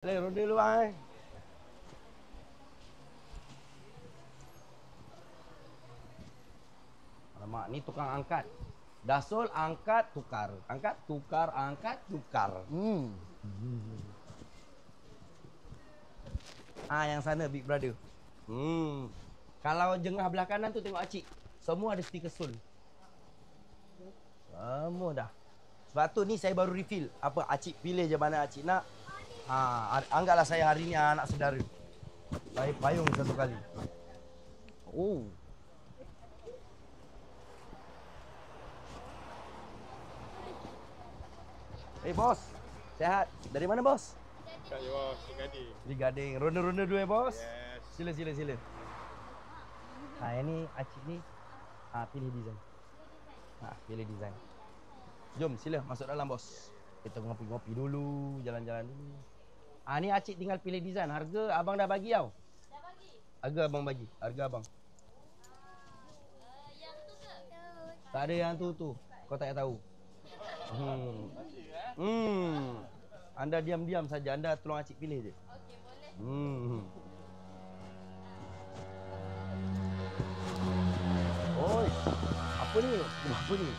Boleh ronda dulu bang. Alamak, ni tukang angkat. Dasul angkat tukar. Angkat tukar, angkat tukar. Yang sana Big Brother. Kalau jengah belah kanan tu tengok acik. Semua ada stiker Sol. Semua dah. Sebab tu ni saya baru refill. Apa acik pilih je mana acik nak. Anggaplah saya hari ni anak saudara. Saya payung satu kali. Oh. Bos. Sehat. Dari mana bos? Kat je bos, di Gading. Di Gading. Ronda-ronda dulu bos. Yes. Sila. Yang ni acik ni pilih design. Pilih design. Jom sila masuk dalam bos. Kita ngopi-ngopi dulu, jalan-jalan dulu. Ni acik tinggal pilih design. Harga abang dah bagi tau. Dah bagi? Harga abang bagi. Harga abang. Yang tu ke? Tak ada yang tu. Kau tak payah tahu. Anda diam-diam saja. Anda tolong acik pilih je. Okey, boleh. Oi. Apa ni? Apa ni?